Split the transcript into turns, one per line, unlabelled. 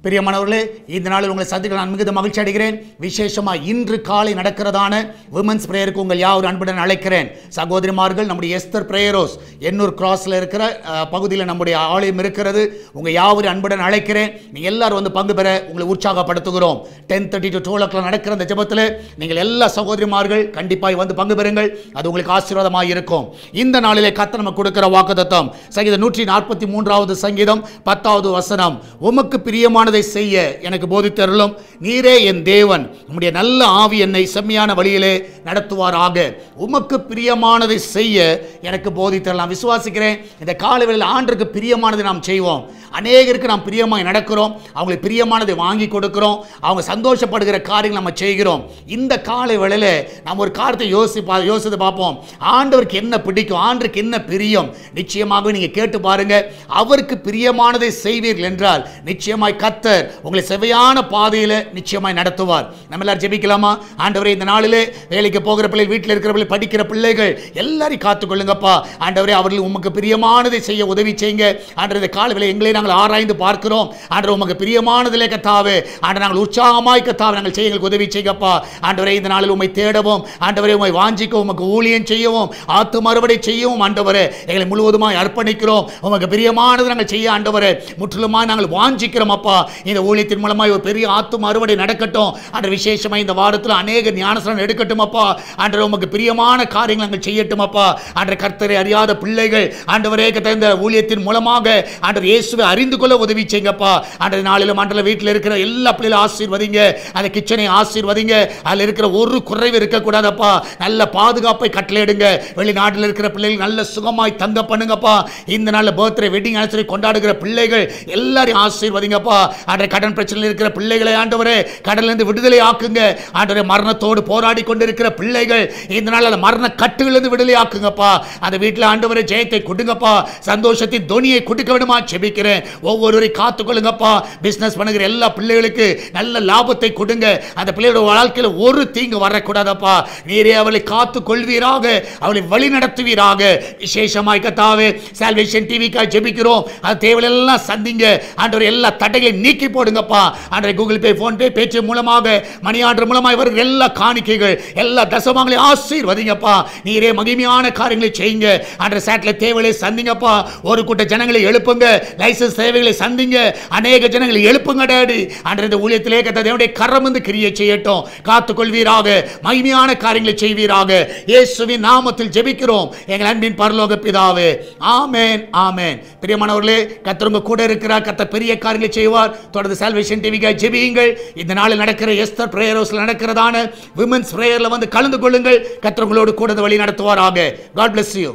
பிரியமானவர்களே, இந்த நாளில் உங்களை சந்திக்க நான் மிகுந்த மகிழ்ச்சி அடைகிறேன். விசேஷமாக இன்று காலை நடக்கிறதான விமன்ஸ் பிரேயருக்கு உங்கள் யாவரும் அன்புடன் அழைக்கிறேன். சகோதரிமார்கள், நம்முடைய எஸ்தர் பிரேயரோஸ் எண்ணூர் கிராஸில் இருக்கிற பகுதியில் நம்முடைய ஆலயம் இருக்கிறது. உங்கள் யாவரும் அன்புடன் அழைக்கிறேன். நீங்கள் எல்லாரும் வந்து பங்கு பெற உங்களை உற்சாகப்படுத்துகிறோம். 10:30 to 12 o'clock நடக்கிற அந்த ஜெபத்தில் நீங்கள் எல்லா சகோதரிமார்கள் கண்டிப்பாக வந்து பங்கு பெறுங்கள். அது உங்களுக்கு ஆசீர்வாதமாக இருக்கும். இந்த நாளிலே கர்த்தர் நமக்கு கொடுக்கிற வாக்குத்தத்தம் சங்கீதம் 143வது சங்கீதம் 10வது வசனம். உமக்கு பிரியமான செய்ய எனக்கு போதித்தருளும், நீரே என் தேவன், உம்முடைய நல்ல ஆவி என்னை செம்மையான வழியிலே நடத்துவாராக. உமக்கு பிரியமானதை செய்ய எனக்கு போதித்தரலாம். விசுவாசிக்கிறேன், இந்த காலவேளையில் ஆண்டருக்கு பிரியமானதை நாம் செய்வோம். அநேகருக்கு நாம் பிரியமாய் நடக்கிறோம், அவங்களுக்கு பிரியமானதை வாங்கி கொடுக்கிறோம், அவங்க சந்தோஷப்படுகிற காரியங்கள் நம்ம செய்கிறோம். இந்த காலை வேளையில் நாம் ஒரு காரியத்தை யோசித்து பார்ப்போம். ஆண்டவருக்கு என்ன பிடிக்கும், ஆண்டருக்கு என்ன பிரியம், நிச்சயமாக நீங்கள் கேட்டு பாருங்க. அவருக்கு பிரியமானதை செய்வீர்கள் என்றால் நிச்சயமாய் கர்த்தர் உங்களை செவ்வையான பாதையில் நிச்சயமாய் நடத்துவார். நம்ம எல்லாரும் ஜெபிக்கலாமா? ஆண்டவரே, இந்த நாளிலே வேலைக்கு போகிற பிள்ளை, வீட்டில் இருக்கிற பிள்ளை, படிக்கிற பிள்ளைகள் எல்லாரையும் காத்துக்கொள்ளுங்கப்பா. ஆண்டவரே, அவர்கள் உமக்கு பிரியமானதை செய்ய உதவி செய்யுங்க. ஆண்டவரே, இந்த காலவேளை எங்களை நாங்கள் ஆராய்ந்து பார்க்கிறோம். ஆண்டவரே, உமக்கு பிரியமானதிலே கர்த்தாவே, ஆண்டவரே, நாங்கள் உற்சாகமாய் கர்த்தாவே நாங்கள் செய்ய எங்களுக்கு உதவி செய்யப்பா. ஆண்டவரே, இந்த நாளில் உம்மை தேடவும், ஆண்டவரே உம்மை வாஞ்சிக்கவும், உமக்கு ஊழியம் செய்யவும், ஆத்து மறுபடி செய்யவும் ஆண்டவரே எங்களை முழுவதுமாய் அர்ப்பணிக்கிறோம். உமக்கு பிரியமானது நாங்கள் செய்ய ஆண்டவரே முற்றிலுமாய் நாங்கள் வாஞ்சிக்கிறோம் அப்பா. இந்த ஊழியத்தின் மூலமாய் ஒரு பெரிய ஆத்தும அறுவடை நடக்கட்டும். ஆண்டவர், விசேஷமாக இந்த வாரத்தில் அநேக ஞானஸ்நானம் எடுக்கட்டும் அப்பா. ஆண்டவர், உமக்கு பிரியமான காரியங்கள் நாங்கள் செய்யட்டும் அப்பா. ஆண்டவர், கர்த்தரை அறியாத பிள்ளைகள் ஆண்டவரே இந்த ஊழியத்தின் மூலமாக ஆண்டவர் இயேசுவை அறிந்து கொள்ள உதவி செய்யுங்கப்பா. ஆண்டவர், நாளிலும் ஆண்டவர் வீட்டில் இருக்கிற எல்லா பிள்ளைகளும் ஆசீர்வதிங்க. அந்த கிச்சனை ஆசீர்வதிங்க. அதில் இருக்கிற ஒரு குறைவு இருக்கக்கூடாதப்பா. நல்ல பாதுகாப்பை கட்டளையிடுங்க. வெளிநாட்டில் இருக்கிற பிள்ளைகள் நல்ல சுகமாய் தங்க பண்ணுங்கப்பா. இந்த நாளில் பர்த்டே, வெட்டிங் ஆனிவர்சரி கொண்டாடுகிற பிள்ளைகள் எல்லாரையும் ஆசீர்வதிங்கப்பா. ஆண்டவரே, கடன் பிரச்சனையில் இருக்கிற பிள்ளைகளை ஆண்டவரே கடலிலிருந்து விடுதலை ஆக்குங்க. ஆண்டவரே, மரணத்தோடு போராடி கொண்டிருக்கிற பிள்ளைகள் இந்த நாள் அந்த மரண கட்டுகளிலிருந்து விடுதலை ஆக்குங்கப்பா. அந்த வீட்டில் ஆண்டவரே ஜெயத்தை கொடுங்கப்பா. சந்தோஷத்தின் தொனியை கொடுக்க விடுமா ஜெபிக்கிறேன். ஒவ்வொருவரை காத்துக்கொள்ளுங்கப்பா. பிசினஸ் பண்ணுகிற எல்லா பிள்ளைகளுக்கு நல்ல லாபத்தை கொடுங்க. அந்த பிள்ளையோட வாழ்க்கையில் ஒரு தீங்கு வரக்கூடாதப்பா. நீரே அவளை காத்து கொள்வீராக, அவளை வழி நடத்துவீராக. விசேஷமாய் கர்த்தாவே, சால்வேஷன் டிவிக்காக ஜெபிக்கிறோம். அந்த தேவையெல்லாம் சந்திங்க ஆண்டவரே. எல்லா தடைகளை நீக்கி போடுங்கப்பா. ஆண்டவரே, கூகுள் பே, போன் பே, பேச்சு மூலமாக, மணி ஆர்டர் மூலமாக வருகிற எல்லா காணிக்கைகள், எல்லா தசமங்களை ஆசீர்வதிங்கப்பா. நீரே மகிமையான காரியங்களை செய்யுங்க. ஆண்டவரே, சேட்டலைட் தேவைகளை சந்திங்கப்பா. ஒரு கூட்ட ஜனங்களை எழுப்புங்க. லைசன்ஸ் தேவைகளை சந்திங்க. அநேக ஜனங்களை எழுப்புங்க டாடி. ஆண்டவரே, இந்த ஊழியத்திலே கர்த்தருடைய கரம் வந்து கிரியை செய்யட்டும். காத்துக்கொள்வீராக, மகிமையான காரியங்களை செய்வீராக. இயேசுவின் நாமத்தில் ஜெபிக்கிறோம் எங்கள் அன்பின் பரலோக பிதாவே. ஆமென், ஆமென். பிரியமானவர்களே, கர்த்தர் உங்க கூட இருக்கிறார். கர்த்தர் பெரிய காரியங்களை செய்வார். தொடர்ந்து சால்வேஷன் டிவிக்காக ஜெபியுங்கள். இந்த நாளில் நடக்கிற எஸ்தர் பிரேயர் ஹவுஸ்ல நடக்கிறதான விமென்ஸ் பிரேயர்ல வந்து கலந்து கொள்ளுங்கள். கர்த்தர் உங்களோடு கூட வழி நடத்துவாராக. God bless you.